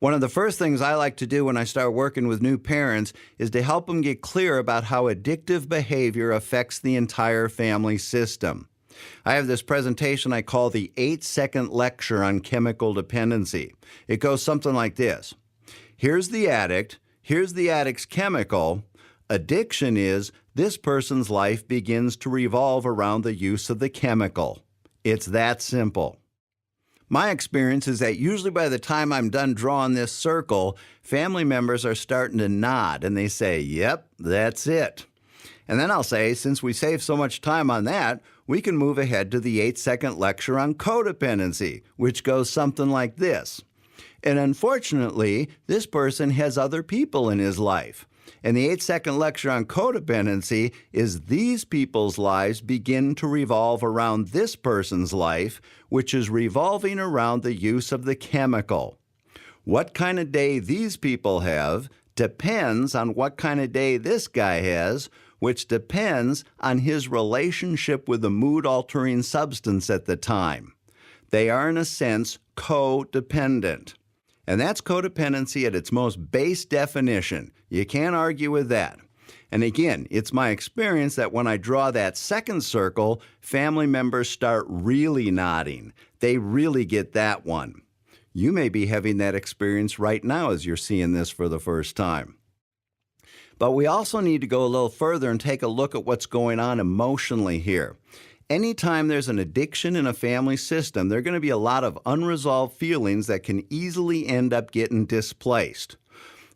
One of the first things I like to do when I start working with new parents is to help them get clear about how addictive behavior affects the entire family system. I have this presentation I call the 8-second lecture on chemical dependency. It goes something like this. Here's the addict. Here's the addict's chemical. Addiction is this person's life begins to revolve around the use of the chemical. It's that simple. My experience is that usually by the time I'm done drawing this circle, family members are starting to nod and they say, yep, that's it. And then I'll say, since we saved so much time on that, we can move ahead to the 8-second lecture on codependency, which goes something like this. And unfortunately, this person has other people in his life. And the 8-second lecture on codependency is these people's lives begin to revolve around this person's life, which is revolving around the use of the chemical. What kind of day these people have depends on what kind of day this guy has, which depends on his relationship with the mood-altering substance at the time. They are, in a sense, codependent. And that's codependency at its most base definition. You can't argue with that. And again, it's my experience that when I draw that second circle, family members start really nodding. They really get that one. You may be having that experience right now as you're seeing this for the first time. But we also need to go a little further and take a look at what's going on emotionally here. Anytime there's an addiction in a family system, there are going to be a lot of unresolved feelings that can easily end up getting displaced.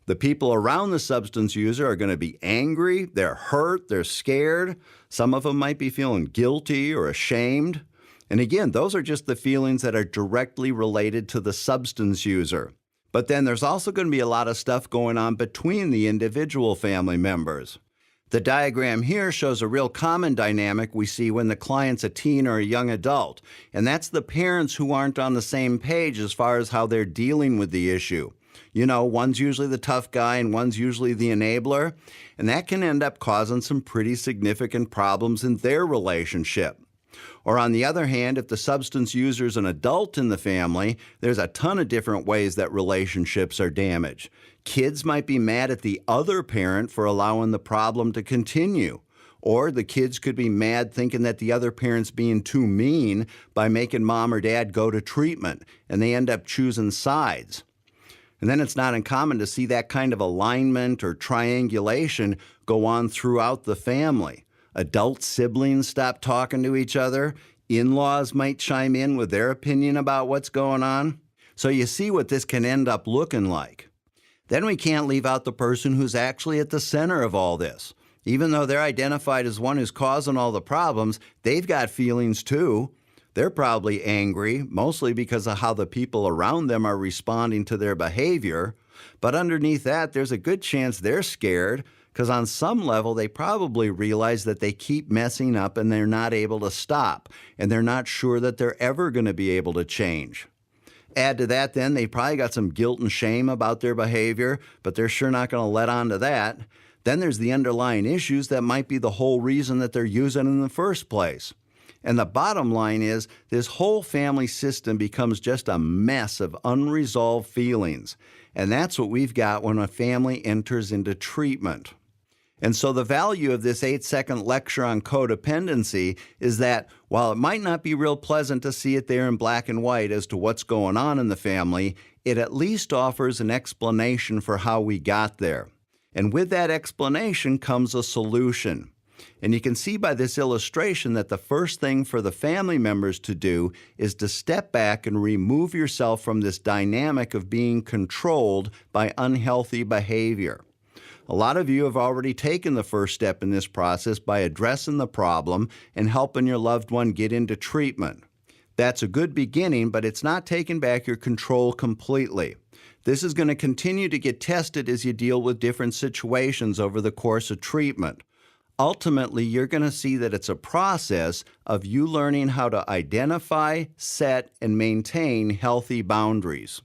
The people around the substance user are going to be angry, they're hurt, they're scared. Some of them might be feeling guilty or ashamed. And again, those are just the feelings that are directly related to the substance user. But then there's also going to be a lot of stuff going on between the individual family members. The diagram here shows a real common dynamic we see when the client's a teen or a young adult, and that's the parents who aren't on the same page as far as how they're dealing with the issue. You know, one's usually the tough guy and one's usually the enabler, and that can end up causing some pretty significant problems in their relationship. Or on the other hand, if the substance user is an adult in the family, there's a ton of different ways that relationships are damaged. Kids might be mad at the other parent for allowing the problem to continue. Or the kids could be mad thinking that the other parent's being too mean by making mom or dad go to treatment, and they end up choosing sides. And then it's not uncommon to see that kind of alignment or triangulation go on throughout the family. Adult siblings stop talking to each other. In-laws might chime in with their opinion about what's going on. So you see what this can end up looking like. Then we can't leave out the person who's actually at the center of all this. Even though they're identified as one who's causing all the problems, they've got feelings too. They're probably angry, mostly because of how the people around them are responding to their behavior. But underneath that, there's a good chance they're scared, because on some level, they probably realize that they keep messing up and they're not able to stop, and they're not sure that they're ever going to be able to change. Add to that, then, they probably got some guilt and shame about their behavior, but they're sure not going to let on to that. Then there's the underlying issues that might be the whole reason that they're using in the first place. And the bottom line is, this whole family system becomes just a mess of unresolved feelings. And that's what we've got when a family enters into treatment. And so the value of this 8-second lecture on codependency is that while it might not be real pleasant to see it there in black and white as to what's going on in the family, it at least offers an explanation for how we got there. And with that explanation comes a solution. And you can see by this illustration that the first thing for the family members to do is to step back and remove yourself from this dynamic of being controlled by unhealthy behavior. A lot of you have already taken the first step in this process by addressing the problem and helping your loved one get into treatment. That's a good beginning, but it's not taking back your control completely. This is going to continue to get tested as you deal with different situations over the course of treatment. Ultimately, you're going to see that it's a process of you learning how to identify, set, and maintain healthy boundaries.